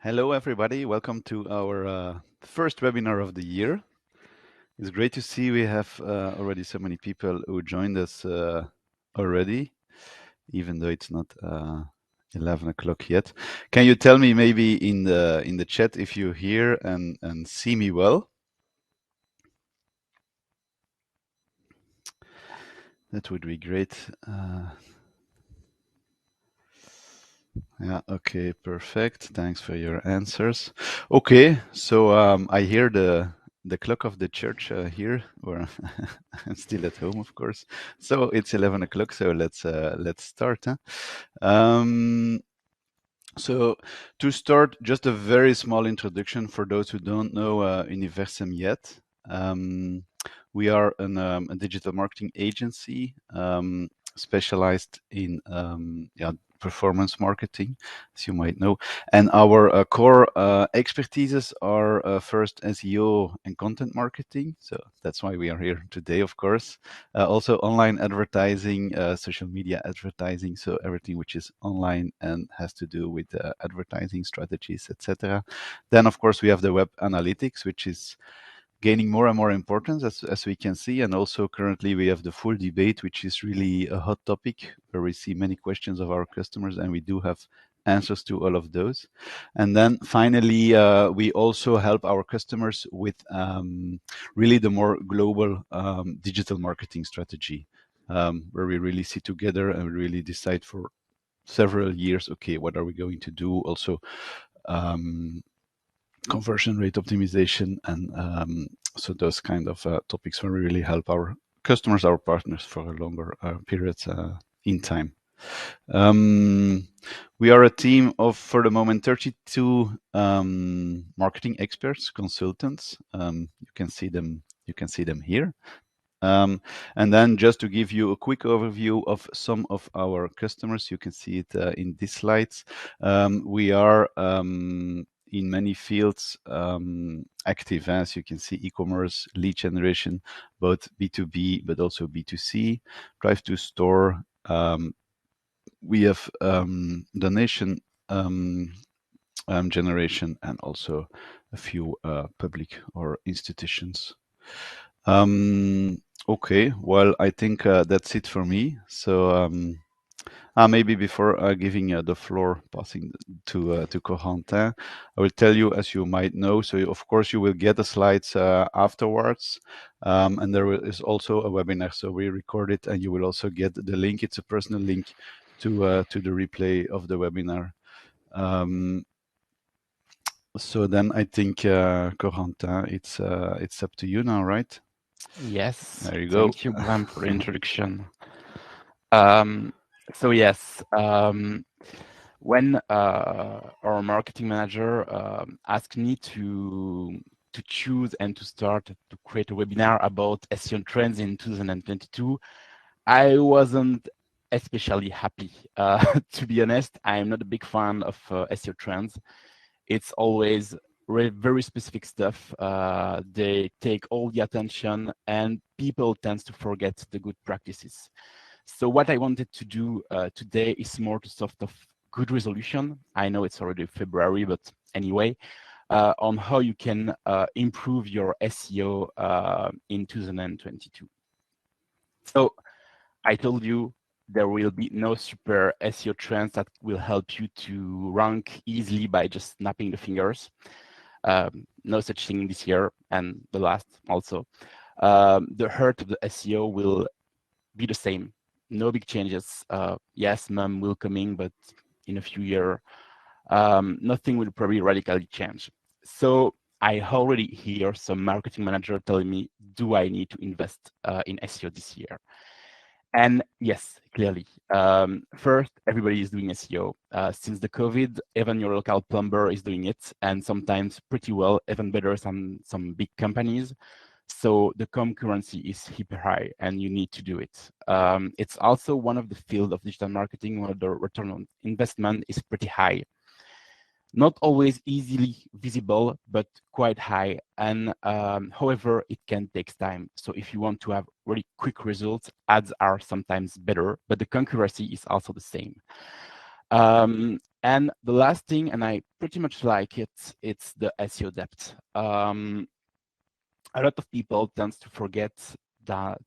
Hello, everybody. Welcome to our first webinar of the year. It's great to see we have already so many people who joined us already, even though it's not 11 o'clock yet. Can you tell me maybe in the chat if you hear and see me well? That would be great. Yeah, okay, perfect. Thanks for your answers. Okay, so I hear the clock of the church here, where I'm still at home, of course. So it's 11 o'clock, so let's start. Huh? So to start, just a very small introduction for those who don't know Universum yet. We are a digital marketing agency specialized in performance marketing, as you might know. And our core expertises are first SEO and content marketing. So that's why we are here today, of course. Also online advertising, social media advertising. So everything which is online and has to do with advertising strategies, etc. Then, of course, we have the web analytics, which is gaining more and more importance as we can see. And also currently we have the full debate, which is really a hot topic where we see many questions of our customers, and we do have answers to all of those. And then finally, we also help our customers with really the more global digital marketing strategy, where we really sit together and we really decide for several years, okay, what are we going to do? Also, conversion rate optimization, and so those kind of topics where we really help our customers, our partners, for a longer periods in time. We are a team of, for the moment, 32 marketing experts, consultants. You can see them. You can see them here. And then just to give you a quick overview of some of our customers, you can see it in these slides. We are in many fields active, as you can see: e-commerce, lead generation, both B2B but also B2C, drive to store. We have donation generation, and also a few public or institutions. Okay, well, I think that's it for me. So maybe before giving the floor, passing to Corentin, I will tell you, as you might know, so of course you will get the slides afterwards, and there is also a webinar, so we record it, and you will also get the link. It's a personal link to the replay of the webinar. So then I think Corentin, it's up to you now, right? Yes, There you go. thank you, Bram, for the introduction. So yes, when our marketing manager asked me to choose and to start to create a webinar about SEO trends in 2022, I wasn't especially happy. To be honest, I'm not a big fan of SEO trends. It's always very specific stuff. They take all the attention, and people tend to forget the good practices. So what I wanted to do today is more to sort of good resolution. I know it's already February, but anyway, on how you can improve your SEO in 2022. So I told you there will be no super SEO trends that will help you to rank easily by just snapping the fingers. No such thing this year, and the last also. The heart of the SEO will be the same. No big changes. Yes, MUM will coming, but in a few years, nothing will probably radically change. So I already hear some marketing manager telling me, do I need to invest in SEO this year? And yes, clearly. First, everybody is doing SEO. Since the COVID, even your local plumber is doing it, and sometimes pretty well, even better than some big companies. So the concurrency is hyper high, and you need to do it. It's also one of the fields of digital marketing where the return on investment is pretty high. Not always easily visible, but quite high. And however, it can take time. So if you want to have really quick results, ads are sometimes better, but the concurrency is also the same. And the last thing, and I pretty much like it, it's the SEO depth. A lot of people tend to forget that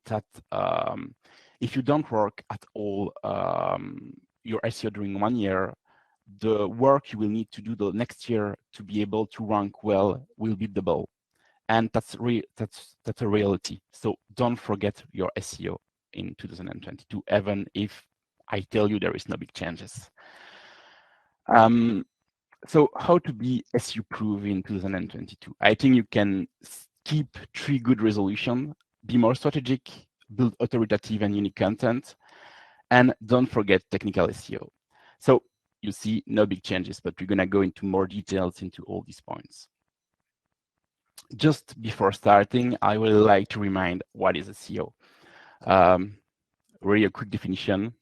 if you don't work at all your SEO during 1 year, the work you will need to do the next year to be able to rank well will be double. And that's a reality. So don't forget your SEO in 2022, even if I tell you there is no big changes. So how to be SEO proof in 2022? I think you can keep 3 good resolutions: be more strategic, build authoritative and unique content, and don't forget technical SEO. So you see no big changes, but we're gonna go into more details into all these points. Just before starting, I would like to remind what is SEO. Really a quick definition,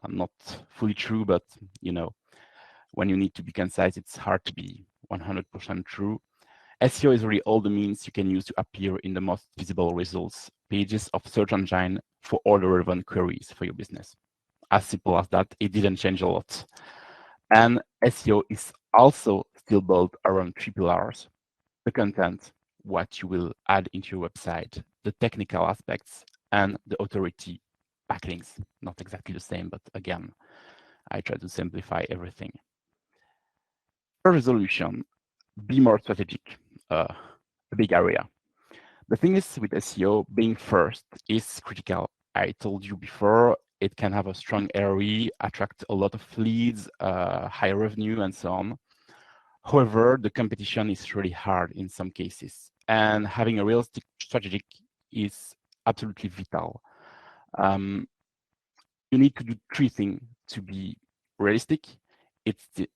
not fully true, but you know, when you need to be concise, it's hard to be 100% true. SEO is really all the means you can use to appear in the most visible results pages of search engine for all the relevant queries for your business. As simple as that. It didn't change a lot. And SEO is also still built around 3 pillars: the content, what you will add into your website, the technical aspects, and the authority backlinks. Not exactly the same, but again, I try to simplify everything. For resolution, be more strategic, a big area. The thing is with SEO, being first is critical. I told you before, it can have a strong ROI, attract a lot of leads, high revenue, and so on. However, the competition is really hard in some cases, and having a realistic strategy is absolutely vital. You need to do 3 things to be realistic. It's the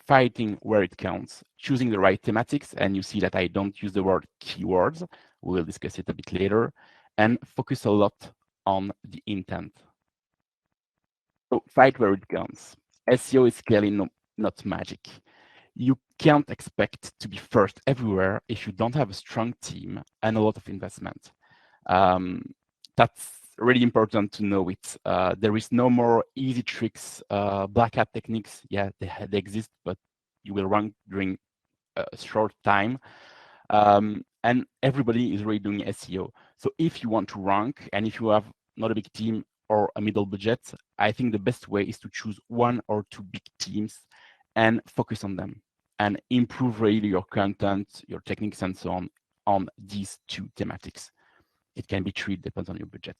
fighting where it counts, choosing the right thematics, and you see that I don't use the word keywords. We'll discuss it a bit later, and focus a lot on the intent. So fight where it counts. SEO is clearly not magic. You can't expect to be first everywhere if you don't have a strong team and a lot of investment. That's really important to know it. There is no more easy tricks, black hat techniques. Yeah, they exist, but you will rank during a short time. And everybody is really doing SEO. So if you want to rank, and if you have not a big team or a middle budget, I think the best way is to choose 1 or 2 big teams and focus on them and improve really your content, your techniques, and so on these 2 thematics. It can be 3, depends on your budget.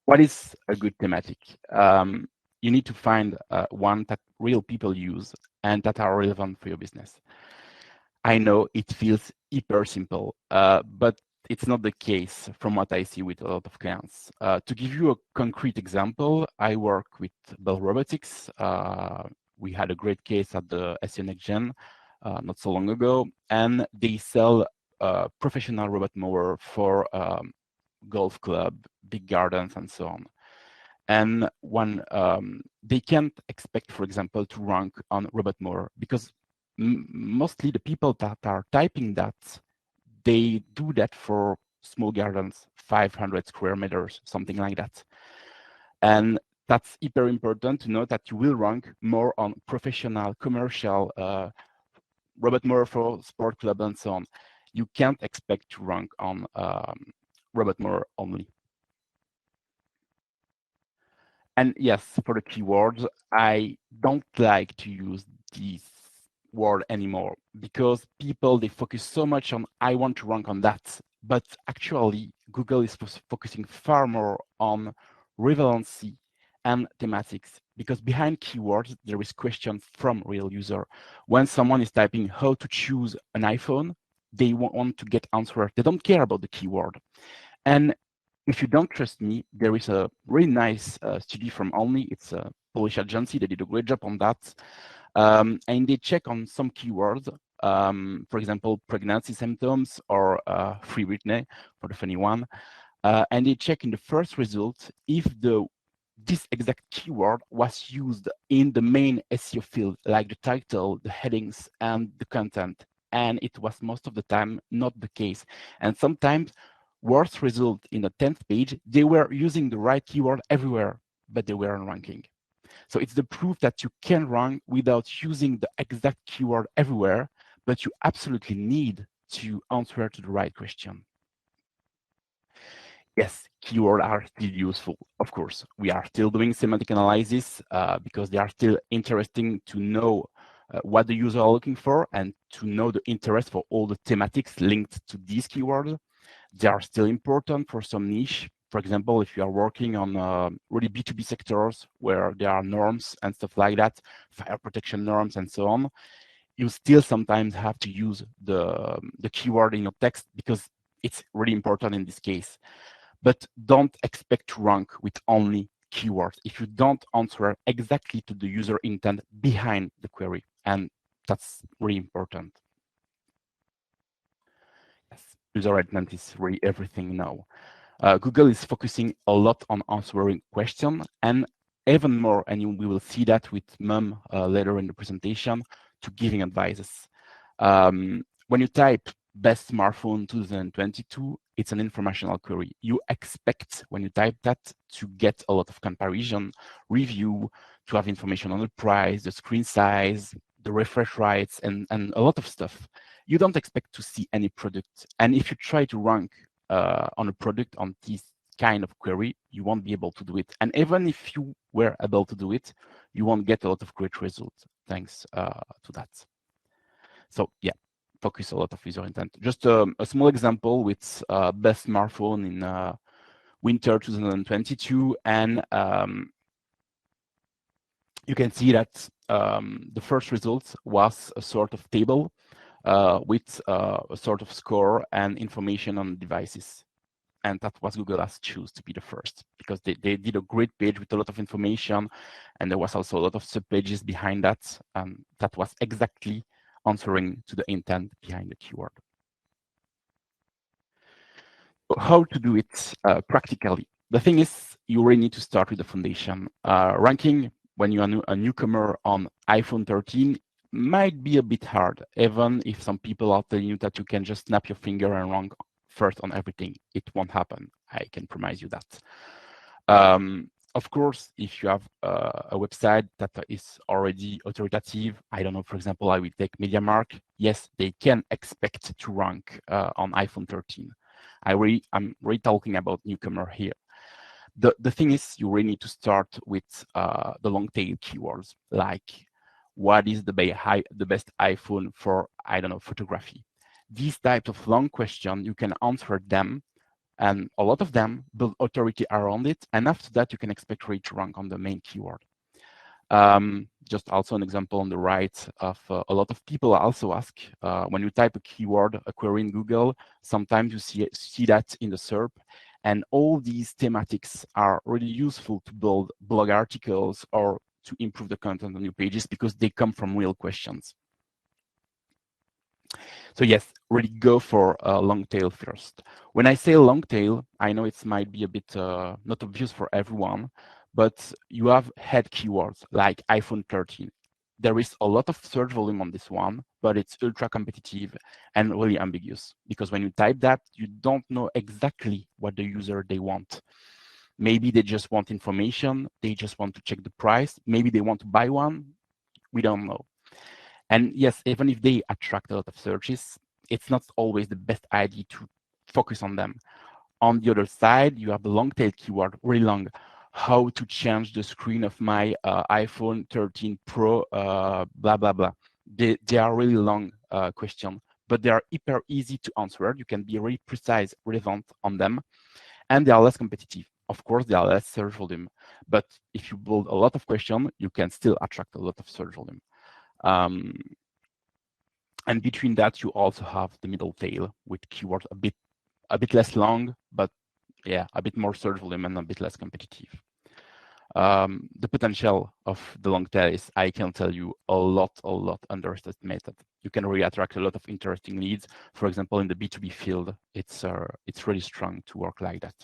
What is a good thematic? You need to find one that real people use and that are relevant for your business. I know it feels hyper simple, but it's not the case from what I see with a lot of clients. To give you a concrete example, I work with Bell Robotics. We had a great case at the SEO Next Gen not so long ago, and they sell professional robot mower for golf club, big gardens, and so on. And when they can't expect, for example, to rank on robot mower because mostly the people that are typing that, they do that for small gardens, 500 square meters, something like that. And that's hyper important to know that you will rank more on professional, commercial, robot mower for sport club and so on. You can't expect to rank on robot mower only. And yes, for the keywords, I don't like to use these word anymore because people, they focus so much on I want to rank on that, but actually Google is focusing far more on relevancy and thematics, because behind keywords there is question from real user. When someone is typing how to choose an iPhone, they want to get answer. They don't care about the keyword. And if you don't trust me, there is a really nice study from Only. It's a Polish agency. They did a great job on that. And they check on some keywords, for example, pregnancy symptoms or Free Britney, for the funny one. And they check in the first result if this exact keyword was used in the main SEO field, like the title, the headings, and the content. And it was most of the time not the case. And sometimes worst result in the 10th page, they were using the right keyword everywhere, but they weren't ranking. So it's the proof that you can rank without using the exact keyword everywhere, but you absolutely need to answer to the right question. Yes, keywords are still useful, of course. We are still doing semantic analysis because they are still interesting to know what the user are looking for and to know the interest for all the thematics linked to these keywords. They are still important for some niche. For example, if you are working on really B2B sectors where there are norms and stuff like that, fire protection norms and so on, you still sometimes have to use the keyword in your text because it's really important in this case. But don't expect to rank with only keywords if you don't answer exactly to the user intent behind the query. And that's really important. Yes, user intent is really everything now. Google is focusing a lot on answering questions and even more, and we will see that with Mum later in the presentation, to giving advices. When you type best smartphone 2022, it's an informational query. You expect when you type that to get a lot of comparison, review, to have information on the price, the screen size, the refresh rates, and a lot of stuff. You don't expect to see any product. And if you try to rank on a product on this kind of query, you won't be able to do it. And even if you were able to do it, you won't get a lot of great results thanks to that. So yeah, focus a lot of user intent. Just a small example with best smartphone in winter 2022, and you can see that the first result was a sort of table with a sort of score and information on devices. And that was Google has choose to be the first because they did a great page with a lot of information, and there was also a lot of subpages behind that. That was exactly answering to the intent behind the keyword. How to do it practically? The thing is, you really need to start with the foundation. Ranking when you are a newcomer on iPhone 13 might be a bit hard, even if some people are telling you that you can just snap your finger and rank first on everything. It won't happen. I can promise you that. Of course, if you have a website that is already authoritative, I don't know, for example, I will take MediaMarkt. Yes, they can expect to rank on iPhone 13. I'm really talking about newcomer here. The thing is, you really need to start with the long tail keywords, like what is the best iPhone for, I don't know, photography. These types of long questions, you can answer them, and a lot of them build authority around it. And after that, you can expect really to rank on the main keyword. Just also an example on the right of a lot of people also ask, when you type a keyword, a query in Google, sometimes you see that in the SERP. And all these thematics are really useful to build blog articles or to improve the content on your pages because they come from real questions. So yes, really go for a long tail first. When I say long tail, I know it might be a bit not obvious for everyone, but you have head keywords like iPhone 13. There is a lot of search volume on this one, but it's ultra competitive and really ambiguous because when you type that, you don't know exactly what the user they want. Maybe they just want information, they just want to check the price, maybe they want to buy one, we don't know. And yes, even if they attract a lot of searches, it's not always the best idea to focus on them. On the other side, you have the long tail keyword, really long. How to change the screen of my iPhone 13 Pro, blah, blah, blah. They are really long questions, but they are hyper easy to answer. You can be really precise, relevant on them, and they are less competitive. Of course, they are less search volume, but if you build a lot of questions, you can still attract a lot of search volume. And between that, you also have the middle tail with keywords a bit less long, but yeah, a bit more search volume and a bit less competitive. The potential of the long tail is, I can tell you, a lot underestimated. You can really attract a lot of interesting leads. For example, in the B2B field, it's really strong to work like that.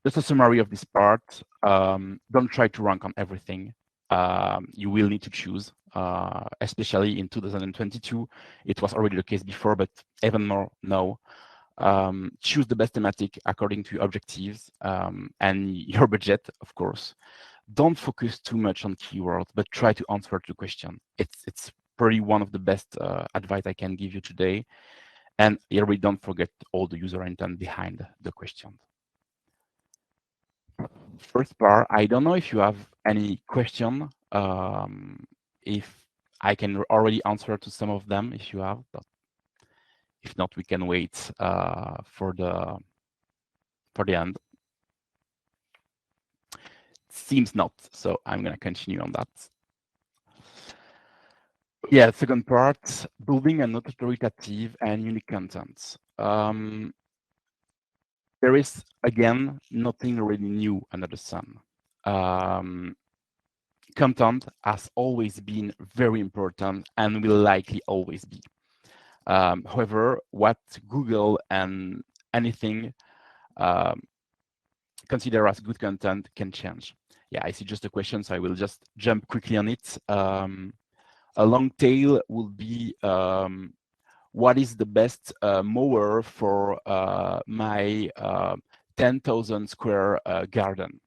Just a summary of this part. Don't try to rank on everything. You will need to choose, especially in 2022. It was already the case before, but even more now. Choose the best thematic according to your objectives and your budget, of course. don't focus too much on keywords, but try to answer the question. It's probably one of the best advice I can give you today. And here we don't forget all the user intent behind the question. First part, I don't know if you have any question, if I can already answer to some of them if you have, but if not, we can wait for the end. Seems not, so I'm going to continue on that. Yeah, second part, building an authoritative and unique content. There is, again, nothing really new under the sun. Content has always been very important and will likely always be. However, what Google and anything consider as good content can change. Yeah, I see just a question, so I will just jump quickly on it. A long tail will be what is the best mower for my 10,000 square garden?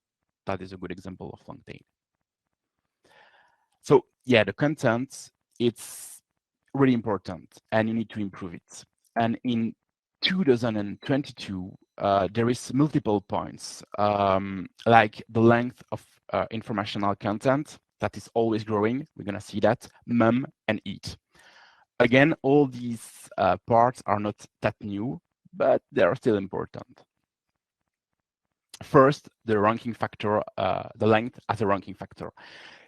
That is a good example of long tail. So yeah, the content, it's really important and you need to improve it. And in 2022, there is multiple points, like the length of informational content that is always growing. We're gonna see that, mum and eat. Again, all these parts are not that new, but they are still important. First, the ranking factor, the length as a ranking factor.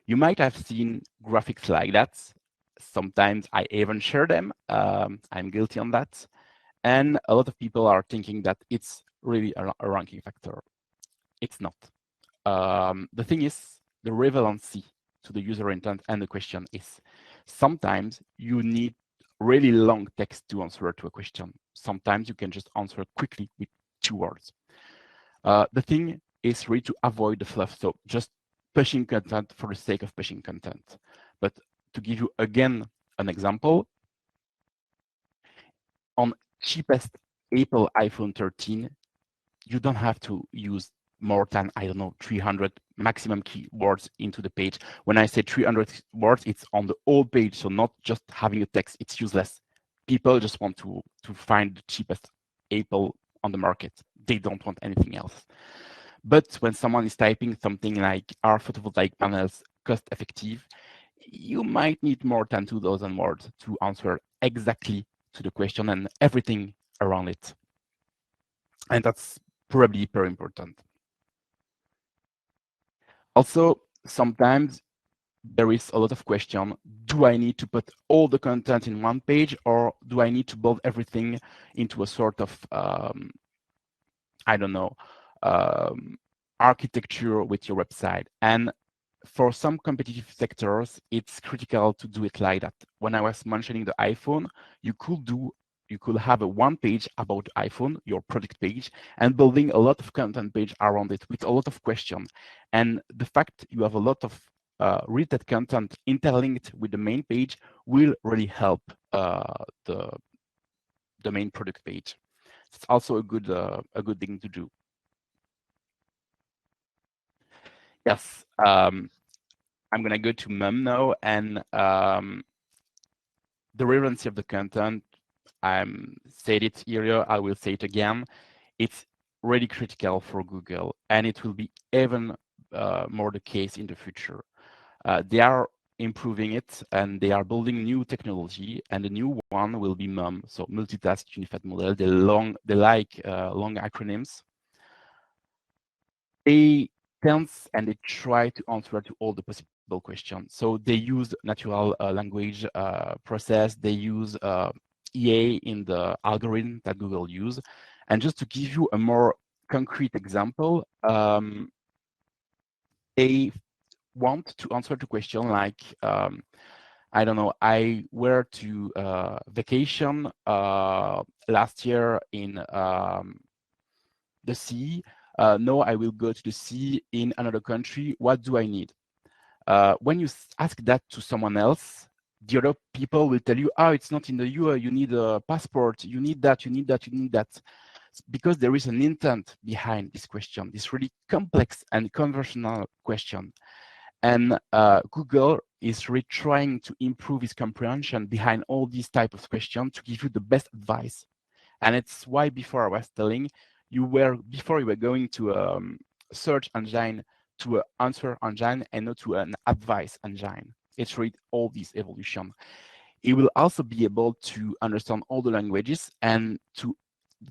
You might have seen graphics like that. Sometimes I even share them. I'm guilty on that. And a lot of people are thinking that it's really a ranking factor. It's not. The thing is, the relevancy to the user intent and the question is sometimes you need really long text to answer to a question. Sometimes you can just answer quickly with 2 words. The thing is really to avoid the fluff. So just pushing content for the sake of pushing content. But to give you again an example, on cheapest Apple iPhone 13, you don't have to use more than, I don't know, 300 maximum keywords into the page. When I say 300 words, it's on the whole page, so not just having a text, it's useless. People just want to find the cheapest Apple on the market. They don't want anything else. But when someone is typing something like, are photovoltaic panels cost effective, you might need more than 2,000 words to answer exactly to the question and everything around it. And that's probably very important. Also, sometimes there is a lot of question, do I need to put all the content in one page or do I need to build everything into a sort of, I don't know, architecture with your website? And for some competitive sectors, it's critical to do it like that. When I was mentioning the iPhone, you could have a one page about iPhone, your product page, and building a lot of content page around it with a lot of questions. And the fact you have a lot of related content interlinked with the main page will really help the main product page. It's also a good thing to do. Yes, I'm gonna go to mum now, and the relevancy of the content. I said it earlier, I will say it again. It's really critical for Google, and it will be even more the case in the future. They are improving it, and they are building new technology, and the new one will be MUM, so multitask unified model. They like long acronyms. They tense and they try to answer to all the possible questions. So they use natural language process. They use EA in the algorithm that Google use. And just to give you a more concrete example, they want to answer to question like, I don't know, I were to vacation last year in the sea. No, I will go to the sea in another country. What do I need? When you ask that to someone else, the other people will tell you, oh, it's not in the EU, you need a passport, you need that, you need that, you need that. because there is an intent behind this question, this really complex and conversational question. And Google is really trying to improve its comprehension behind all these type of questions to give you the best advice. And it's why before I was telling you before you were going to search engine to an answer engine and not to an advice engine. It's really all this evolution. It will also be able to understand all the languages and to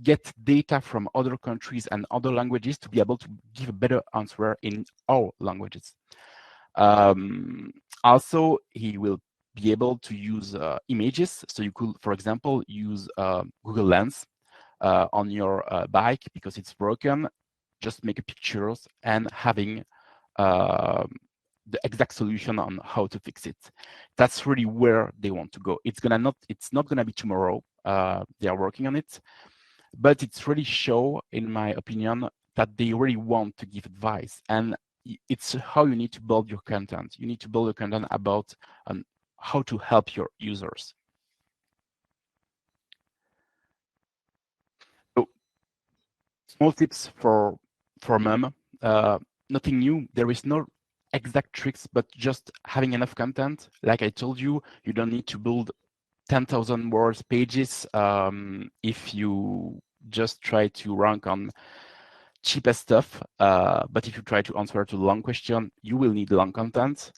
get data from other countries and other languages to be able to give a better answer in all languages. Also, he will be able to use images. So you could, for example, use Google Lens on your bike because it's broken. Just make pictures and having the exact solution on how to fix it. That's really where they want to go. It's not gonna be tomorrow. They are working on it, but it's really show, in my opinion, that they really want to give advice. And it's how you need to build your content. You need to build your content about how to help your users. So, small tips for mem. Nothing new. There is no exact tricks, but just having enough content. Like I told you, you don't need to build 10,000 words pages if you just try to rank on cheapest stuff. But if you try to answer to the long question, you will need long content.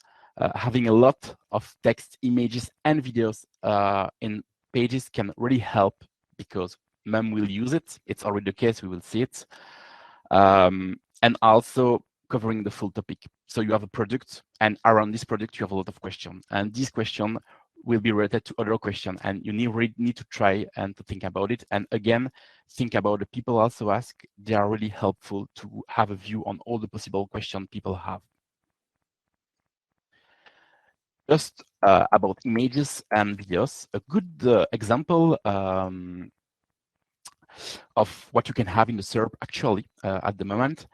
Having a lot of text, images, and videos in pages can really help because mem will use it. It's already the case. We will see it. And also covering the full topic. So you have a product, and around this product, you have a lot of questions. And these questions will be related to other questions, and you need to try and to think about it. And again, think about the people also ask. They are really helpful to have a view on all the possible questions people have. Just about images and videos, a good example of what you can have in the SERP actually at the moment.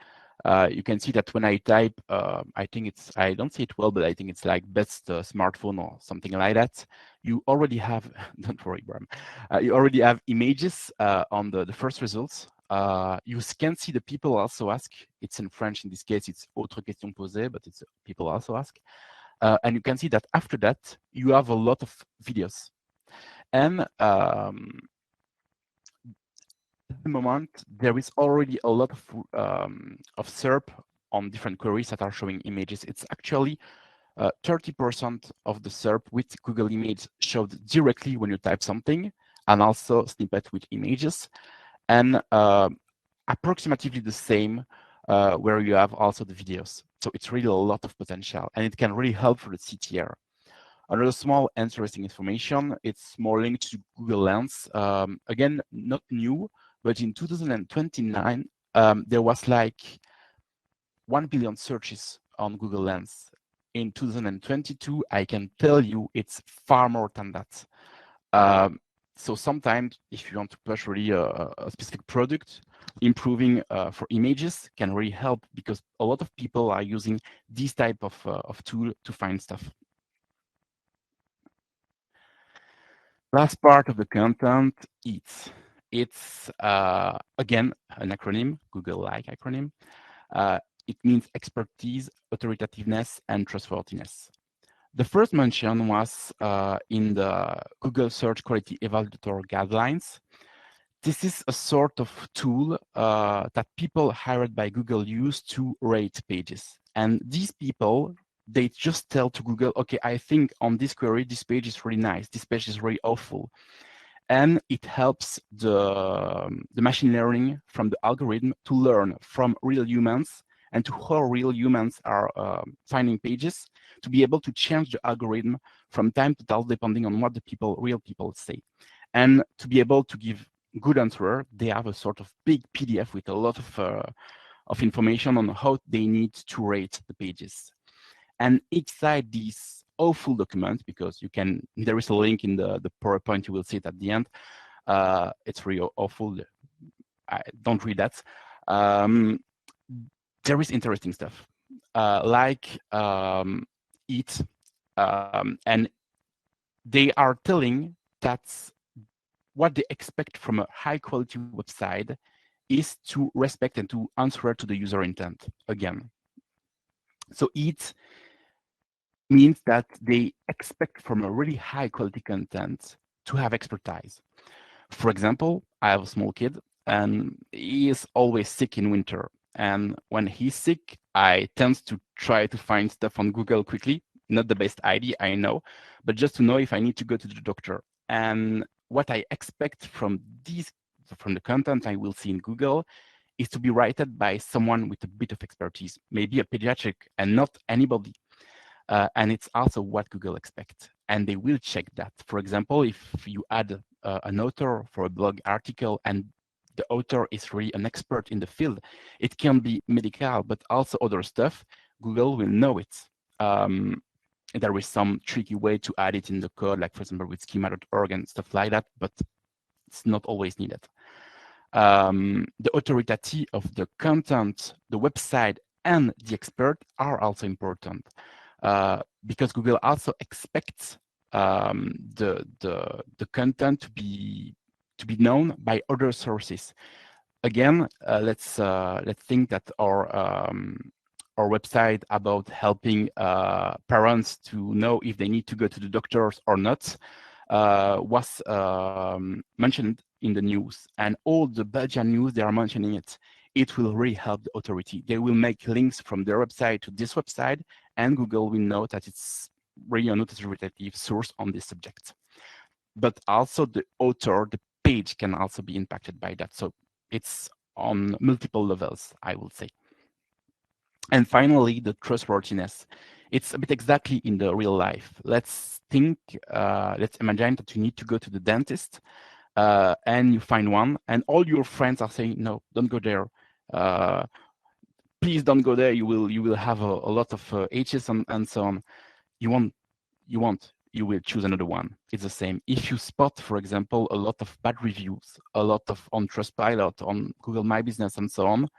You can see that when I type, I don't see it well, but I think it's like best smartphone or something like that. You already have, don't worry, Bram, you already have images on the first results. You can see the people also ask. It's in French in this case, it's autre question posée, but it's people also ask. And you can see that after that, you have a lot of videos. And at the moment, there is already a lot of SERP on different queries that are showing images. It's actually 30% of the SERP with Google Image showed directly when you type something, and also snippet with images, and approximately the same where you have also the videos. So it's really a lot of potential, and it can really help for the CTR. Another small interesting information, it's more linked to Google Lens. Again, not new, but in 2029, there was like 1 billion searches on Google Lens. In 2022, I can tell you it's far more than that. So sometimes if you want to push really a specific product, improving for images can really help because a lot of people are using this type of tool to find stuff. Last part of the content, it's again, an acronym, Google-like acronym. It means expertise, authoritativeness, and trustworthiness. The first mention was in the Google Search Quality Evaluator guidelines. This is a sort of tool that people hired by Google use to rate pages. And these people, they just tell to Google, okay, I think on this query, this page is really nice, this page is really awful. And it helps the machine learning from the algorithm to learn from real humans and to how real humans are finding pages to be able to change the algorithm from time to time depending on what the real people say. And to be able to give good answer, they have a sort of big PDF with a lot of information on how they need to rate the pages. And inside this awful document, because there is a link in the PowerPoint, you will see it at the end. It's really awful. I don't read that. There is interesting stuff like it, and they are telling that what they expect from a high quality website is to respect and to answer to the user intent again. So it means that they expect from a really high quality content to have expertise. For example, I have a small kid and he is always sick in winter. And when he's sick, I tend to try to find stuff on Google quickly. Not the best idea, I know, but just to know if I need to go to the doctor. And what I expect from the content I will see in Google is to be written by someone with a bit of expertise, maybe a pediatric and not anybody. And it's also what Google expects. And they will check that. For example, if you add an author for a blog article and the author is really an expert in the field, it can be medical, but also other stuff, Google will know it. There is some tricky way to add it in the code, like for example with schema.org and stuff like that, but it's not always needed. The authority of the content, the website, and the expert are also important. Because Google also expects the content to be known by other sources. Again, let's think that our website about helping parents to know if they need to go to the doctors or not was mentioned in the news, and all the Belgian news, they are mentioning it. It will really help the authority. They will make links from their website to this website, and Google will know that it's really an authoritative source on this subject. But also the author, the page can also be impacted by that. So it's on multiple levels, I will say. And finally, the trustworthiness. It's a bit exactly in the real life. Let's imagine that you need to go to the dentist and you find one, and all your friends are saying, no, don't go there. Please don't go there. You will have a lot of H's and so on. You will choose another one. It's the same. If you spot, for example, a lot of bad reviews, a lot of on Trustpilot, on Google My Business, and so on,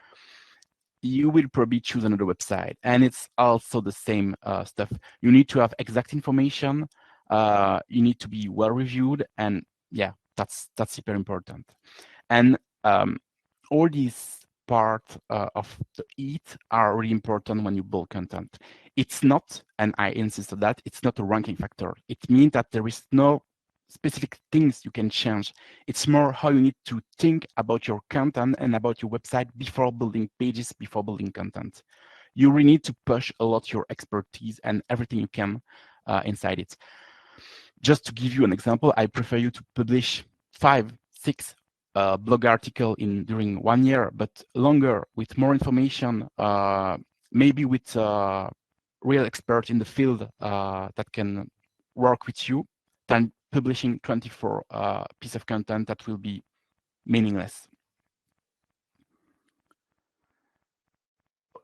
you will probably choose another website. And it's also the same stuff. You need to have exact information. You need to be well reviewed, and yeah, that's super important. And all these parts of the EAT are really important when you build content. It's not, and I insist on that, it's not a ranking factor. It means that there is no specific things you can change. It's more how you need to think about your content and about your website before building pages, before building content. You really need to push a lot your expertise and everything you can inside it. Just to give you an example, I prefer you to publish 5, 6 blog article during 1 year, but longer with more information, maybe with real expert in the field that can work with you, than publishing 24 piece of content that will be meaningless.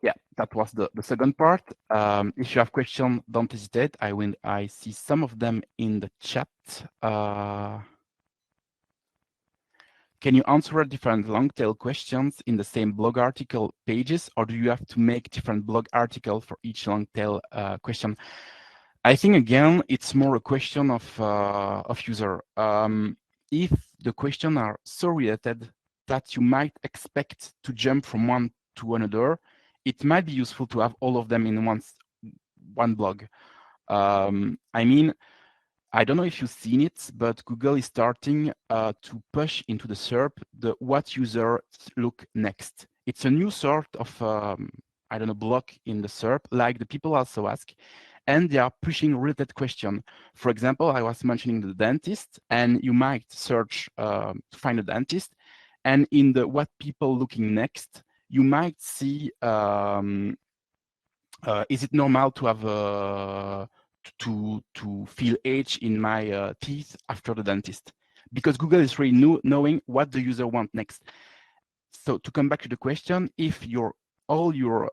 Yeah, that was the second part. If you have questions, don't hesitate. I see some of them in the chat. Can you answer different long tail questions in the same blog article pages, or do you have to make different blog article for each long tail question? I think again, it's more a question of user. If the questions are so related that you might expect to jump from one to another, it might be useful to have all of them in one blog. I mean, I don't know if you've seen it, but Google is starting to push into the SERP the what user look next. It's a new sort of, I don't know, block in the SERP, like the people also ask, and they are pushing related question. For example, I was mentioning the dentist, and you might search to find a dentist, and in the what people looking next, you might see, is it normal to have to feel age in my teeth after the dentist? Because Google is really knowing what the user wants next. So to come back to the question, if all your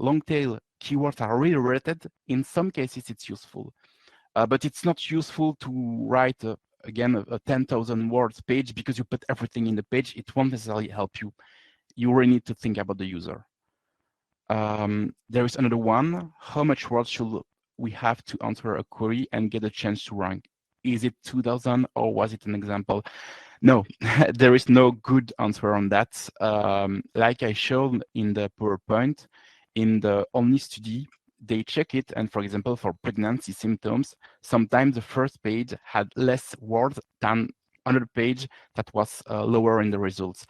long tail keywords are really related, in some cases it's useful. But it's not useful to write, again, a 10,000 words page because you put everything in the page. It won't necessarily help you. You really need to think about the user. There is another one. How much words should we have to answer a query and get a chance to rank? Is it 2,000 or was it an example? No, there is no good answer on that. Like I showed in the PowerPoint, in the Omni study, they check it, and for example, for pregnancy symptoms, sometimes the first page had less words than another page that was lower in the results.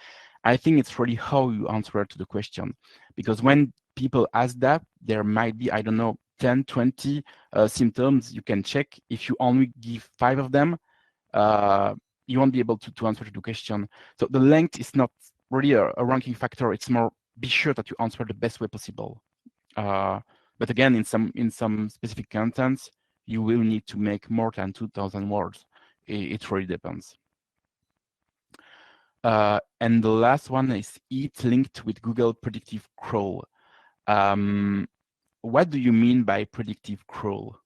I think it's really how you answer to the question, because when people ask that, there might be, I don't know, 10, 20 symptoms you can check. If you only give 5 of them, you won't be able to answer to the question. So the length is not really a ranking factor. It's more be sure that you answer the best way possible. But again, in some specific contents, you will need to make more than 2,000 words. It really depends. And the last one is it linked with Google Predictive Crawl. What do you mean by predictive crawl?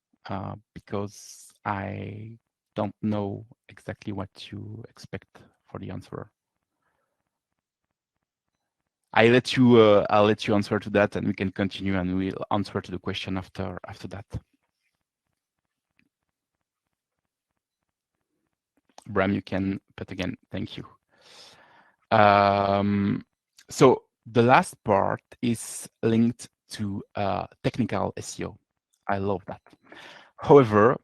Because I don't know exactly what you expect for the answer. I'll let you answer to that, and we can continue, and we'll answer to the question after that. Bram, you can, but again, thank you. So the last part is linked to technical SEO. I love that. However,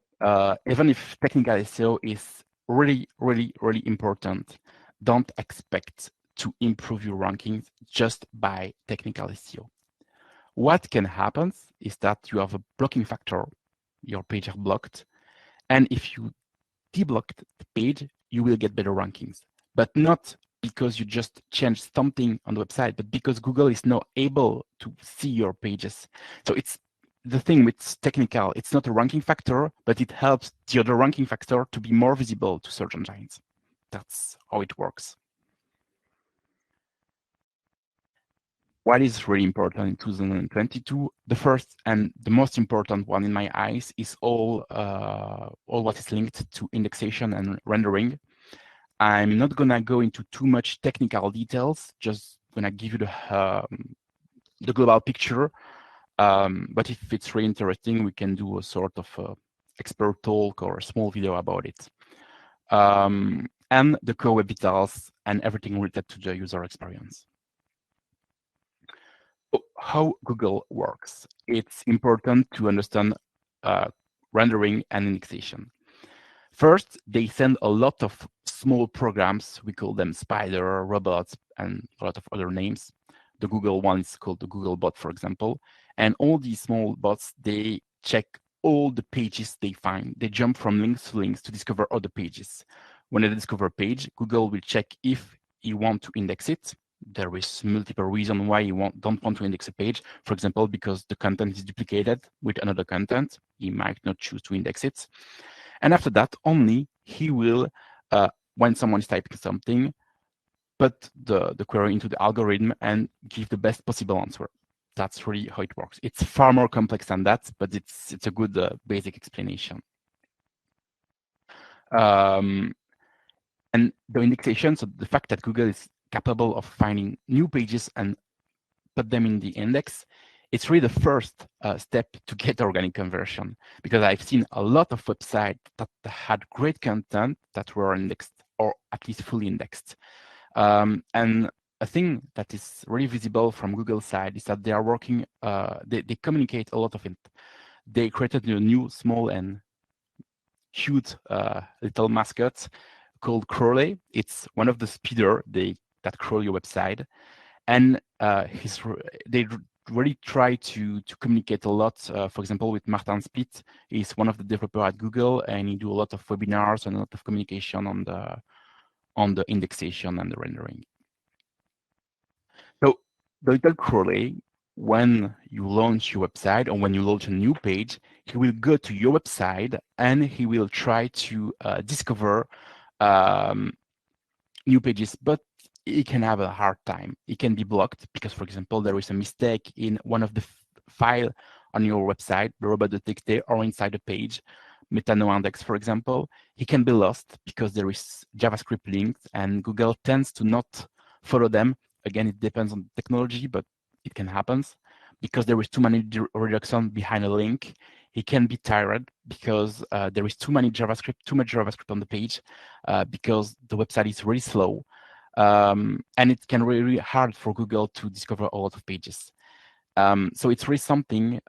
even if technical SEO is really, really, really important, don't expect to improve your rankings just by technical SEO. What can happen is that you have a blocking factor, your page are blocked, and if you deblock the page, you will get better rankings, but not because you just changed something on the website, but because Google is now able to see your pages. So it's the thing with technical, it's not a ranking factor, but it helps the other ranking factor to be more visible to search engines. That's how it works. What is really important in 2022, the first and the most important one in my eyes is all what is linked to indexation and rendering. I'm not gonna go into too much technical details, just gonna give you the global picture. But if it's really interesting, we can do a sort of expert talk or a small video about it. And the core web vitals and everything related to the user experience. How Google works. It's important to understand rendering and indexation. First, they send a lot of small programs. We call them Spider, robots, and a lot of other names. The Google one is called the Google bot, for example. And all these small bots, they check all the pages they find. They jump from links to links to discover other pages. When they discover a page, Google will check if you want to index it. There is multiple reasons why you don't want to index a page. For example, because the content is duplicated with another content, you might not choose to index it. And after that, only he will, when someone is typing something, put the query into the algorithm and give the best possible answer. That's really how it works. It's far more complex than that, but it's a good basic explanation. And the indexation, so the fact that Google is capable of finding new pages and put them in the index, it's really the first step to get organic conversion, because I've seen a lot of websites that had great content that were indexed or at least fully indexed. And a thing that is really visible from Google's side is that they are working, they communicate a lot of it. They created a new small and cute little mascot called Crowley. It's one of the speeder that crawl your website. And they really try to communicate a lot. For example, with Martin Split, he's one of the developers at Google, and he do a lot of webinars and a lot of communication on the indexation and the rendering. So the little Crowley, when you launch your website or when you launch a new page, he will go to your website and he will try to discover new pages, but he can have a hard time. It can be blocked because, for example, there is a mistake in one of the file on your website, robot.txt, or inside the page, meta no index, for example. He can be lost because there is JavaScript links, and Google tends to not follow them. Again, it depends on the technology, but it can happen because there is too many reduction behind a link. he can be tired because there is too much JavaScript on the page, because the website is really slow, and it can be really hard for Google to discover a lot of pages. So it's really something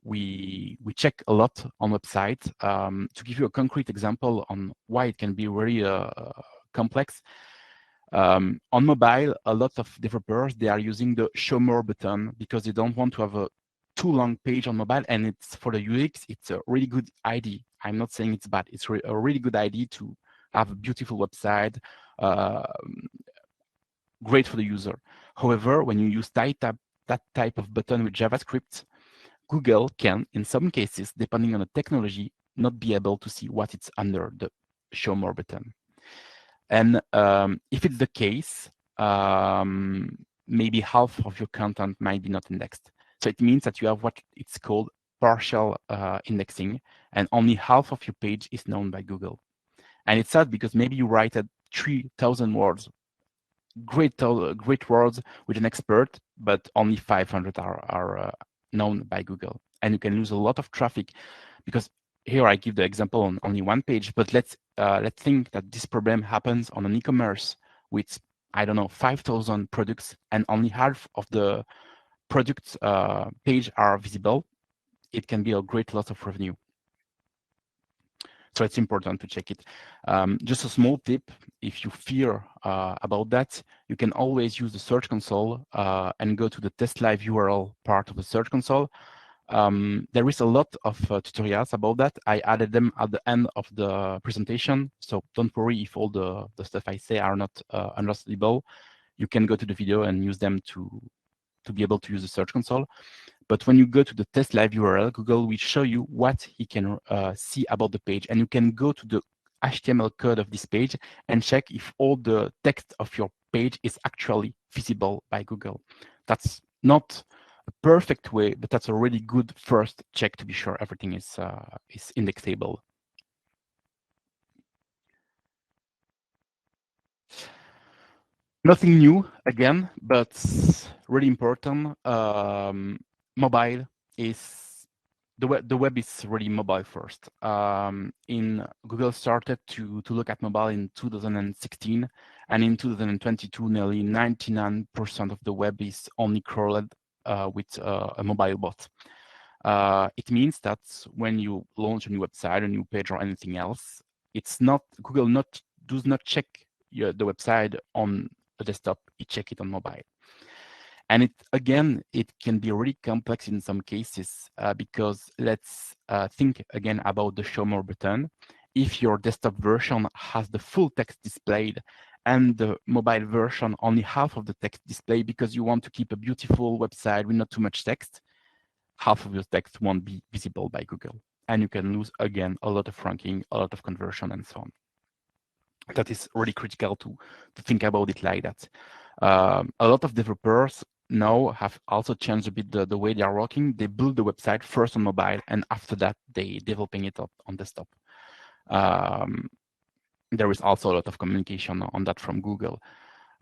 we check a lot on website. To give you a concrete example on why it can be really complex, on mobile, a lot of developers, they are using the show more button because they don't want to have a too long page on mobile, and it's for the UX, it's a really good idea. I'm not saying it's bad. It's a really good idea to have a beautiful website, great for the user. However, when you use that type of button with JavaScript, Google can, in some cases, depending on the technology, not be able to see what it's under the show more button. And if it's the case, maybe half of your content might be not indexed. So it means that you have what it's called partial indexing, and only half of your page is known by Google. And it's sad because maybe you write at 3,000 words, great words with an expert, but only 500 are known by Google. And you can lose a lot of traffic because here I give the example on only one page, but let's think that this problem happens on an e-commerce with, I don't know, 5,000 products, and only half of the products page are visible. It can be a great loss of revenue. So it's important to check it. Just a small tip, if you fear about that, you can always use the Search Console and go to the test live URL part of the Search Console. There is a lot of tutorials about that. I added them at the end of the presentation, so don't worry if all the stuff I say are not understandable. You can go to the video and use them to be able to use the Search Console. But when you go to the test live URL, Google will show you what he can see about the page. And you can go to the HTML code of this page and check if all the text of your page is actually visible by Google. That's not a perfect way, but that's a really good first check to be sure everything is indexable. Nothing new again, but really important. Mobile is the web is really mobile first. In Google started to look at mobile in 2016, and in 2022, nearly 99% of the web is only crawled with a mobile bot. It means that when you launch a new website, a new page, or anything else, it's not Google does not check the website on a desktop, you check it on mobile. And it can be really complex in some cases because let's think again about the show more button. If your desktop version has the full text displayed and the mobile version only half of the text displayed because you want to keep a beautiful website with not too much text, half of your text won't be visible by Google. And you can lose, again, a lot of ranking, a lot of conversion, and so on. That is really critical to think about it like that. A lot of developers now have also changed a bit the way they are working. They build the website first on mobile, and after that, they developing it up on desktop. There is also a lot of communication on that from Google.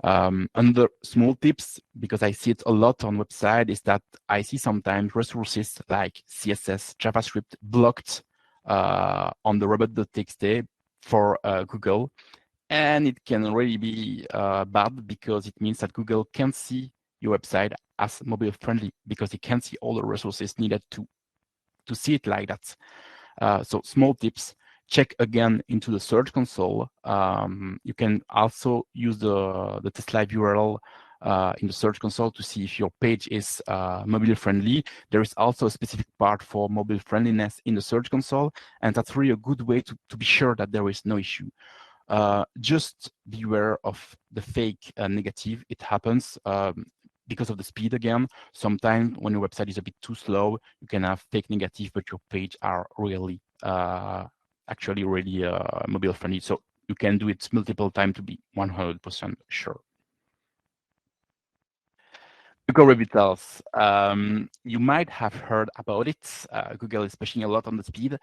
Under small tips, because I see it a lot on website, is that I see sometimes resources like CSS, JavaScript blocked on the robot.txt for Google. And it can really be bad because it means that Google can't see your website as mobile friendly because it can't see all the resources needed to see it like that. So small tips, check again into the Search Console. You can also use the test live URL in the Search Console to see if your page is mobile friendly. There is also a specific part for mobile friendliness in the Search Console, and that's really a good way to be sure that there is no issue. Just beware of the fake negative. It happens because of the speed again. Sometimes when your website is a bit too slow, you can have fake negative, but your page are really actually really mobile friendly. So you can do it multiple times to be 100% sure. Google Revitals. You might have heard about it. Google is pushing a lot on the speed.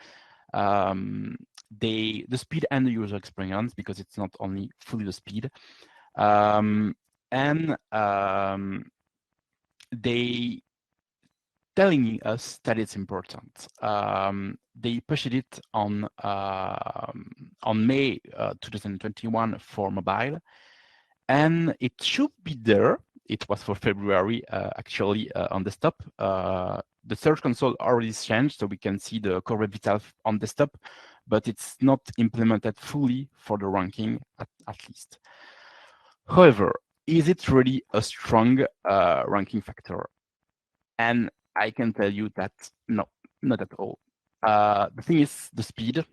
The speed and the user experience, because it's not only fully the speed. They telling us that it's important. They pushed it on May 2021 for mobile, and it should be there. It was for February actually on desktop. The Search Console already changed, so we can see the Core Web Vitals on desktop, but it's not implemented fully for the ranking at least. However, is it really a strong ranking factor? And I can tell you that no, not at all. The thing is, the speed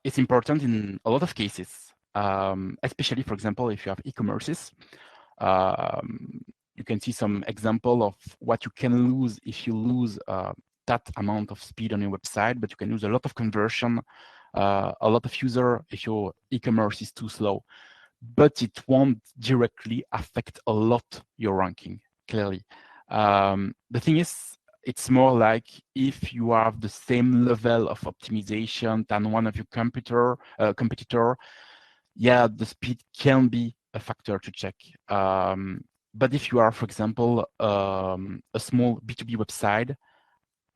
is important in a lot of cases, especially, for example, if you have e-commerces. You can see some example of what you can lose if you lose that amount of speed on your website, but you can lose a lot of conversion, a lot of user if your e-commerce is too slow. But it won't directly affect a lot your ranking, clearly. The thing is, it's more like if you have the same level of optimization than one of your competitor, yeah, the speed can be a factor to check. But if you are, for example, a small B2B website,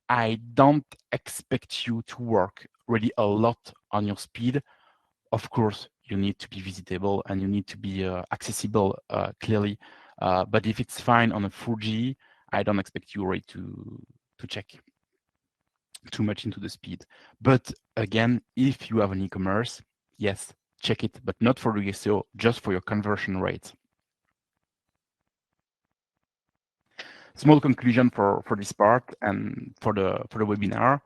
I don't expect you to work really a lot on your speed. Of course, you need to be visitable and you need to be accessible clearly. But if it's fine on a 4G, I don't expect you really to check too much into the speed. But again, if you have an e-commerce, yes, check it, but not for the SEO, just for your conversion rate. Small conclusion for this part and for the webinar.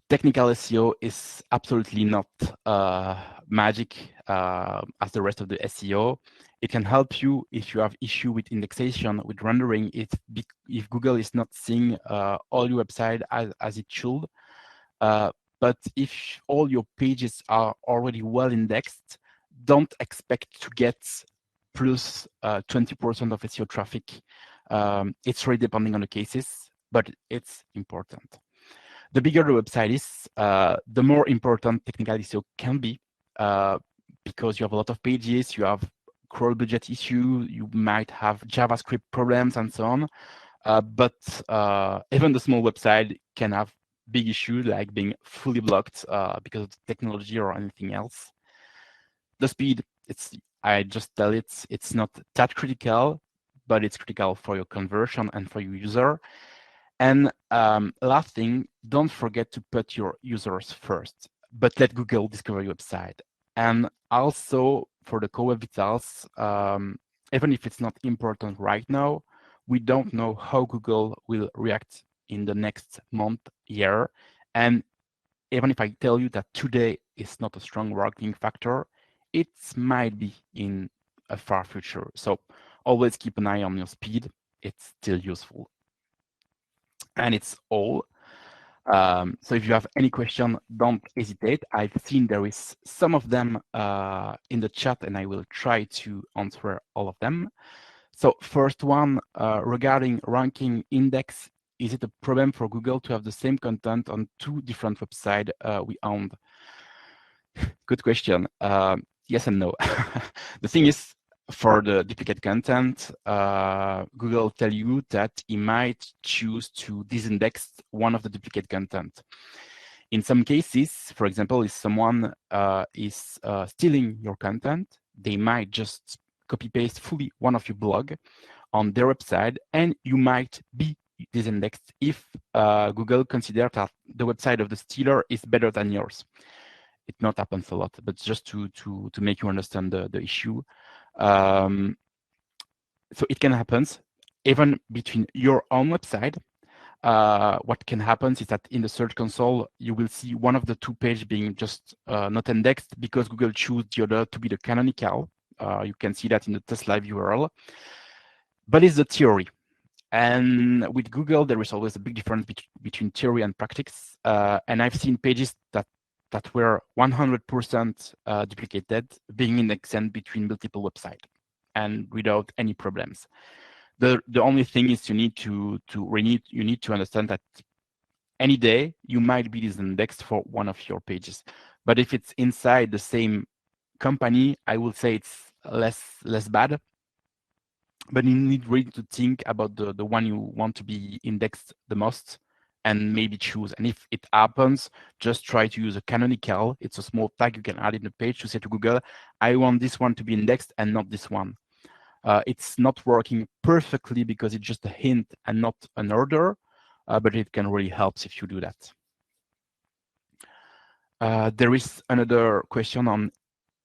Technical SEO is absolutely not magic as the rest of the SEO. It can help you if you have issue with indexation, with rendering, if Google is not seeing all your website as it should. But if all your pages are already well indexed, don't expect to get plus 20% of SEO traffic. It's really depending on the cases, but it's important. The bigger the website is, the more important technical SEO can be, because you have a lot of pages, you have crawl budget issue, you might have JavaScript problems and so on. But even the small website can have big issues like being fully blocked because of technology or anything else. The speed, I just tell it's not that critical, but it's critical for your conversion and for your user. And last thing, don't forget to put your users first, but let Google discover your website. And also for the Core Web Vitals, even if it's not important right now, we don't know how Google will react in the next month, year. And even if I tell you that today is not a strong ranking factor, it might be in a far future. So always keep an eye on your speed. It's still useful. And it's all. So if you have any question, don't hesitate. I've seen there is some of them in the chat, and I will try to answer all of them. So first one, regarding ranking index, is it a problem for Google to have the same content on two different websites we own? Good question. Yes and no. The thing is, for the duplicate content, Google tell you that it might choose to disindex one of the duplicate content. In some cases, for example, if someone is stealing your content, they might just copy-paste fully one of your blog on their website, and you might be disindexed if Google considers that the website of the stealer is better than yours. It not happens a lot, but just to make you understand the issue. So it can happen even between your own website. What can happen is that in the Search Console, you will see one of the two pages being just not indexed because Google choose the other to be the canonical. You can see that in the test live URL. But it's the theory. And with Google, there is always a big difference between theory and practice. And I've seen pages that were 100% duplicated being indexed between multiple websites and without any problems. The only thing is you need to understand that any day you might be disindexed for one of your pages. But if it's inside the same company, I will say it's less bad. but you need really to think about the one you want to be indexed the most and maybe choose. And if it happens, just try to use a canonical. It's a small tag you can add in the page to say to Google, I want this one to be indexed and not this one. It's not working perfectly because it's just a hint and not an order, but it can really help if you do that. There is another question on,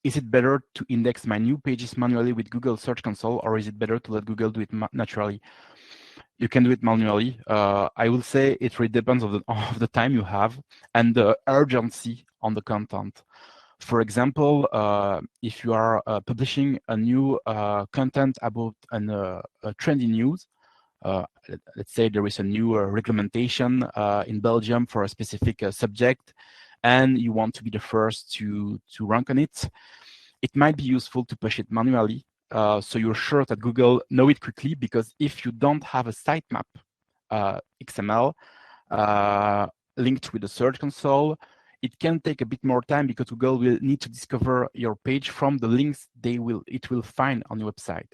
is it better to index my new pages manually with Google Search Console, or is it better to let Google do it naturally? You can do it manually. I will say it really depends on of the time you have and the urgency on the content. For example, if you are publishing a new content about a trendy news, let's say there is a new regulation in Belgium for a specific subject, and you want to be the first to rank on it, it might be useful to push it manually. So you're sure that Google know it quickly, because if you don't have a sitemap XML linked with the Search Console, it can take a bit more time because Google will need to discover your page from the links it will find on your website.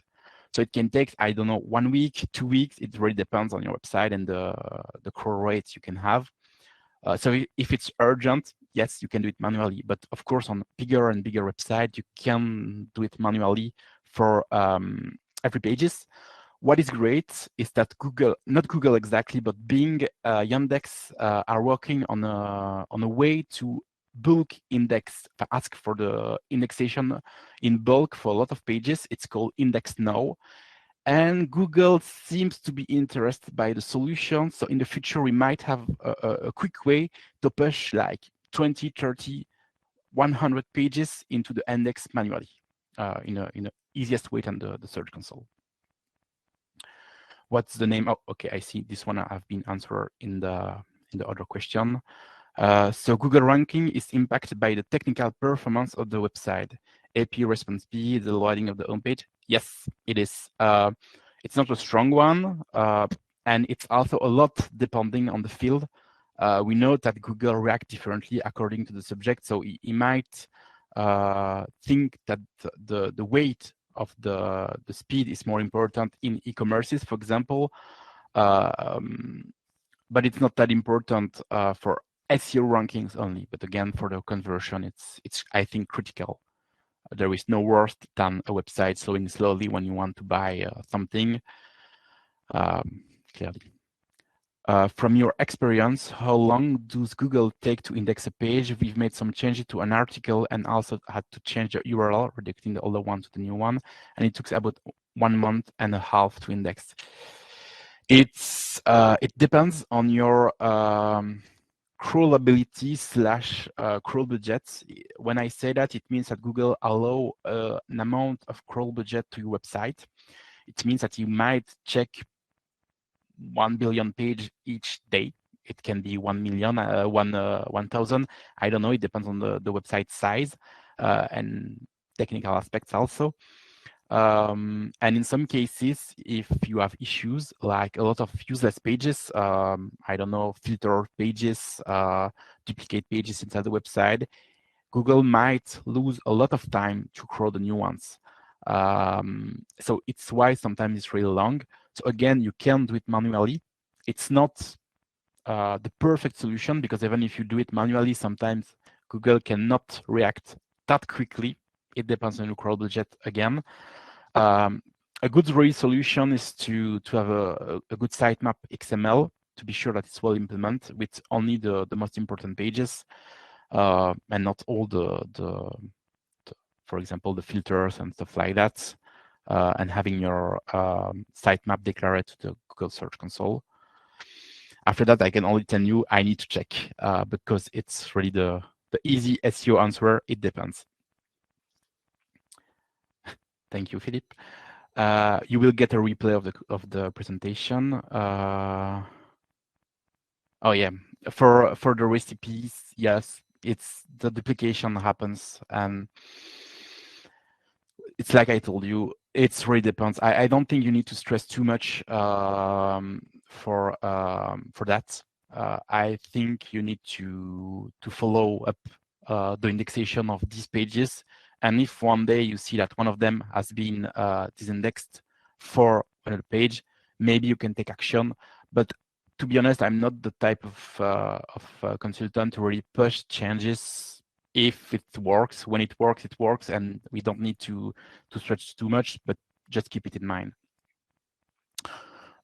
So it can take, I don't know, 1 week, 2 weeks. It really depends on your website and the crawl rates you can have. So if it's urgent, yes, you can do it manually. But of course, on bigger and bigger website, you can do it manually for every pages. What is great is that Google, not Google exactly, but Bing, Yandex are working on a way to bulk index, ask for the indexation in bulk for a lot of pages. It's called Index Now. And Google seems to be interested by the solution. So in the future, we might have a quick way to push like 20, 30, 100 pages into the index manually in the easiest way than the Search Console. What's the name? Oh, okay, I see this one have been answered in the other question. So Google ranking is impacted by the technical performance of the website, AP response speed, the loading of the homepage. Yes, it is. It's not a strong one, and it's also a lot depending on the field. We know that Google reacts differently according to the subject, so he might think that the weight of the speed is more important in e-commerces, for example, but it's not that important for SEO rankings only. But again, for the conversion, it's I think critical. There is no worse than a website slowing slowly when you want to buy something. Clearly. From your experience, how long does Google take to index a page? We've made some changes to an article and also had to change the URL, redirecting the older one to the new one. And it took about 1.5 months to index. It depends on your crawlability / crawl budgets. When I say that, it means that Google allow an amount of crawl budget to your website. It means that you might check 1 billion page each day. It can be 1 million, 1,000. I don't know. It depends on the website size and technical aspects also. And in some cases, if you have issues like a lot of useless pages, I don't know, filter pages, duplicate pages inside the website, Google might lose a lot of time to crawl the new ones. So it's why sometimes it's really long. So again, you can do it manually. It's not the perfect solution, because even if you do it manually, sometimes Google cannot react that quickly. It depends on your crawl budget again. A good solution is to have a good sitemap XML to be sure that it's well implemented with only the most important pages and not all the for example, the filters and stuff like that, and having your sitemap declared to the Google Search Console. After that, I can only tell you I need to check because it's really the easy SEO answer. It depends. Thank you, Philippe. You will get a replay of the presentation. Oh yeah, for the recipes, yes, it's the duplication happens, and it's like I told you, it's really depends. I don't think you need to stress too much for that. I think you need to follow up the indexation of these pages, and if one day you see that one of them has been disindexed for another page, maybe you can take action. But to be honest, I'm not the type of consultant to really push changes. If it works, when it works, and we don't need to stretch too much, but just keep it in mind.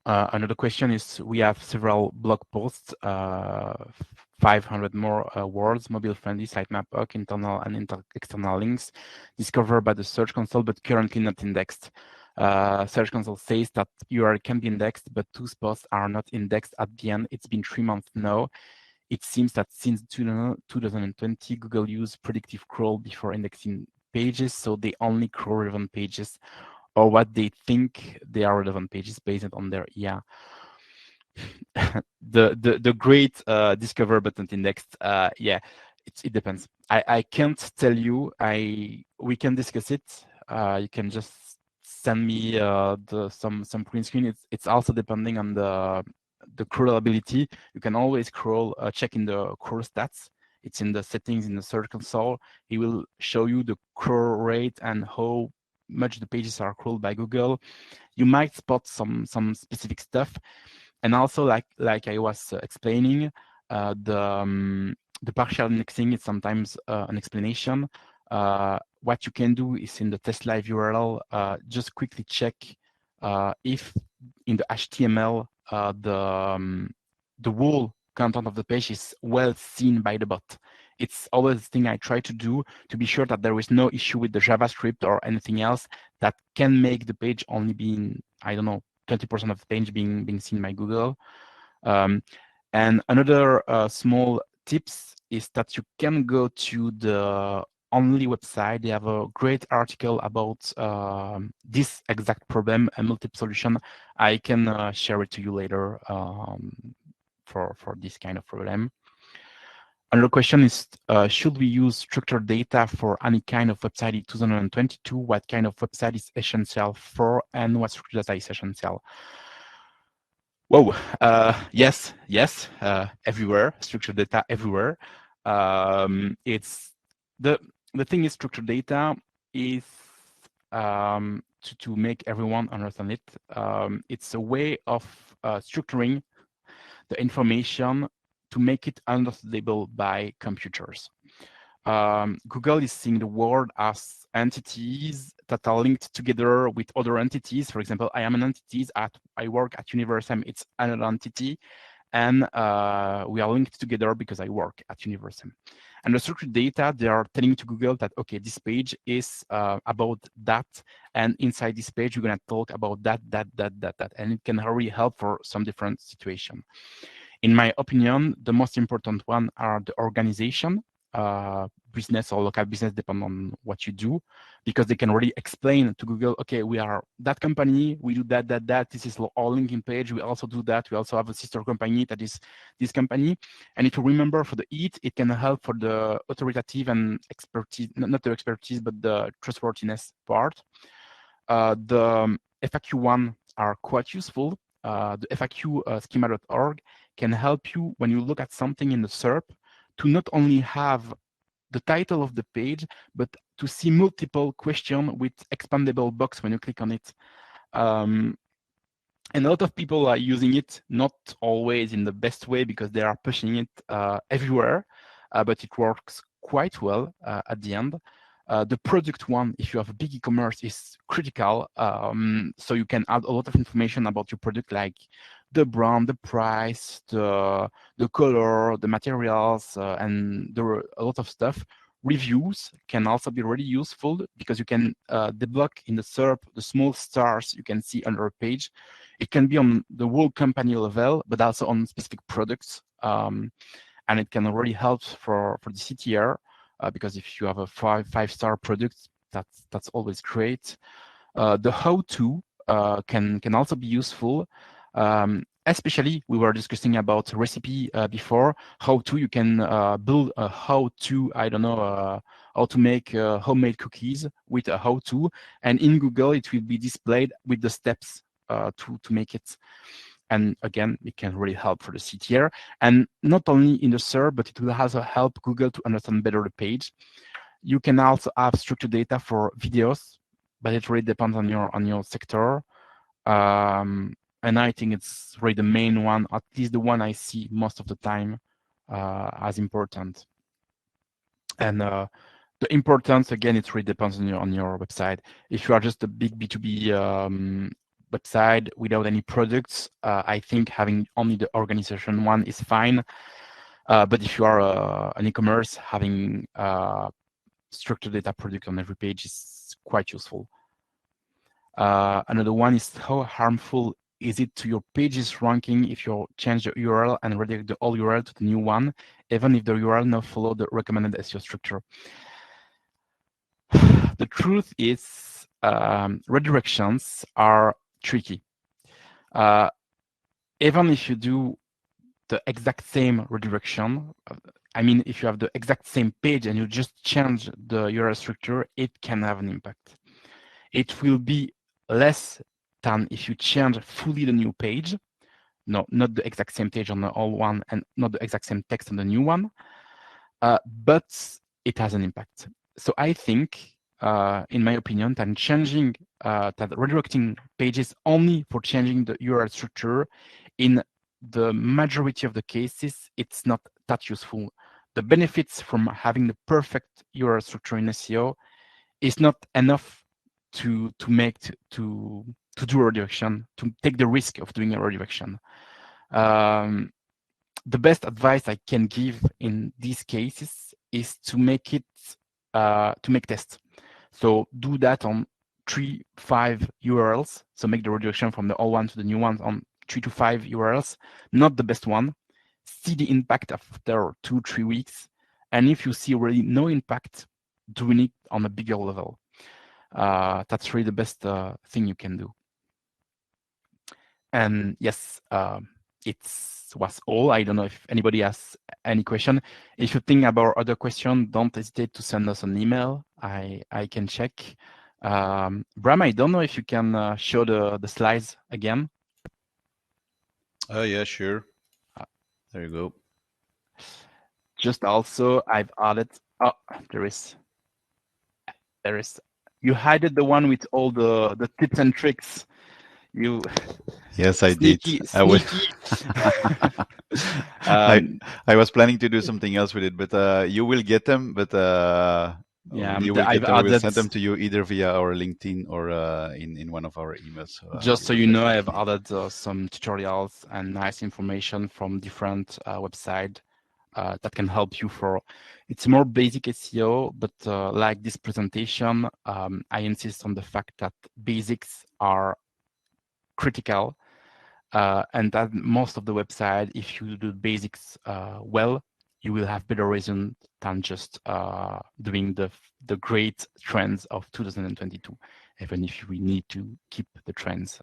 Another question is, we have several blog posts, 500 more words, mobile-friendly, sitemap hook, internal and external links, discovered by the Search Console, but currently not indexed. Search Console says that URL can be indexed, but those posts are not indexed at the end. It's been 3 months now. It seems that since 2020, Google used predictive crawl before indexing pages, so they only crawl relevant pages, or what they think they are relevant pages based on their the great discover but not indexed. Yeah, it depends. I can't tell you. We can discuss it. You can just send me some print screen. It's also depending on the crawlability. You can always crawl, check in the crawl stats. It's in the settings in the Search Console. It will show you the crawl rate and how much the pages are crawled by Google. You might spot some specific stuff. And also, like I was explaining, the partial indexing is sometimes an explanation. What you can do is in the test live URL, just quickly check if in the HTML the whole content of the page is well seen by the bot. It's always the thing I try to do to be sure that there is no issue with the JavaScript or anything else that can make the page only being, I don't know, 20% of the page being seen by Google. And another small tips is that you can go to the Only website. They have a great article about this exact problem, a multiple solution. I can share it to you later for this kind of problem. Another question is, should we use structured data for any kind of website in 2022? What kind of website is essential for, and what structured data is essential? Whoa, yes, everywhere, structured data everywhere. It's the thing is, structured data is to make everyone understand it. It's a way of structuring the information to make it understandable by computers. Google is seeing the world as entities that are linked together with other entities. For example, I am an entity. I work at Universum. It's another entity, and we are linked together because I work at Universum. And the structured data, they are telling to Google that, okay, this page is about that, and inside this page, we're going to talk about that, and it can really help for some different situation. In my opinion, the most important one are the organization, business or local business, depending on what you do, because they can really explain to Google, okay, we are that company, we do that, this is our linking page, we also do that, we also have a sister company that is this company. And if you remember, for the it can help for the authoritative and expertise, not the expertise, but the trustworthiness part. The FAQ one are quite useful. The FAQ schema.org can help you when you look at something in the SERP to not only have the title of the page, but to see multiple questions with expandable box when you click on it. And a lot of people are using it, not always in the best way because they are pushing it everywhere, but it works quite well at the end. The product one, if you have a big e-commerce, is critical. So you can add a lot of information about your product, like the brand, the price, the color, the materials, and there are a lot of stuff. Reviews can also be really useful because you can deblock in the SERP the small stars you can see under a page. It can be on the whole company level, but also on specific products. And it can really help for the CTR. Because if you have a five-star product, that's always great. The how-to can also be useful. Especially, we were discussing about recipe before. How-to, you can build a how-to, I don't know, how to make homemade cookies with a how-to, and in Google it will be displayed with the steps to make it. And again, it can really help for the CTR. And not only in the SERP, but it will also help Google to understand better the page. You can also have structured data for videos, but it really depends on your sector. And I think it's really the main one, at least the one I see most of the time as important. And the importance, again, it really depends on your website. If you are just a big B2B website without any products, I think having only the organization one is fine. But if you are an e-commerce, having structured data product on every page is quite useful. Another one is how harmful is it to your page's ranking if you change the URL and redirect the old URL to the new one, even if the URL now follow the recommended SEO structure? The truth is, redirections are tricky. Even if you do the exact same redirection, I mean, if you have the exact same page and you just change the URL structure, it can have an impact. It will be less than if you change fully the new page. No, not the exact same page on the old one and not the exact same text on the new one, but it has an impact. So I think, in my opinion, that changing, that redirecting pages only for changing the URL structure, in the majority of the cases, it's not that useful. The benefits from having the perfect URL structure in SEO is not enough to do a redirection, to take the risk of doing a redirection. The best advice I can give in these cases is to make it to make tests. So do that on 3-5 URLs. So make the redirection from the old one to the new one on 3 to 5 URLs, not the best one. See the impact after 2-3 weeks, and if you see really no impact, doing it on a bigger level. That's really the best thing you can do. And yes, it was all. I don't know if anybody has any question. If you think about other question, don't hesitate to send us an email. I can check. Bram, I don't know if you can show the slides again. Oh yeah, sure. There you go. Just also, I've added. Oh, there is. You hid the one with all the tips and tricks. You. Yes, I sneaky, did. Sneaky. I was planning to do something else with it, but you will get them. But yeah, you will get them. We'll send them to you either via our LinkedIn or in one of our emails. So, just so you know, I've added some tutorials and nice information from different websites that can help you for. It's more basic SEO, but like this presentation, I insist on the fact that basics are critical. And that most of the website, if you do basics well, you will have better results than just doing the great trends of 2022, even if we need to keep the trends.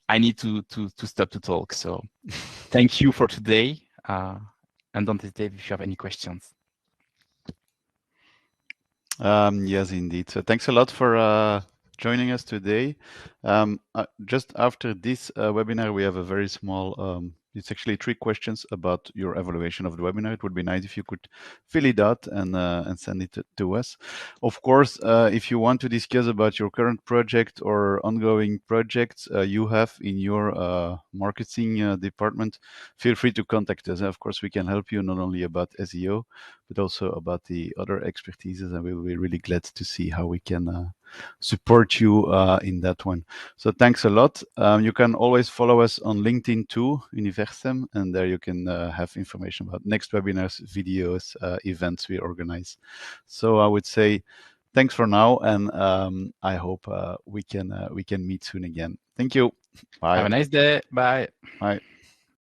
I need to stop to talk. So thank you for today. And don't hesitate if you have any questions. Yes, indeed. So thanks a lot for joining us today. Just after this webinar, we have a very small, it's actually 3 questions about your evaluation of the webinar. It would be nice if you could fill it out and send it to us. Of course, if you want to discuss about your current project or ongoing projects you have in your marketing department, feel free to contact us. Of course, we can help you not only about SEO, but also about the other expertises, and we will be really glad to see how we can support you in that one. So thanks a lot. You can always follow us on LinkedIn too, Universum, and there you can have information about next webinars, videos, events we organize. So I would say thanks for now, and I hope we can meet soon again. Thank you. Bye. Have a nice day. Bye. Bye.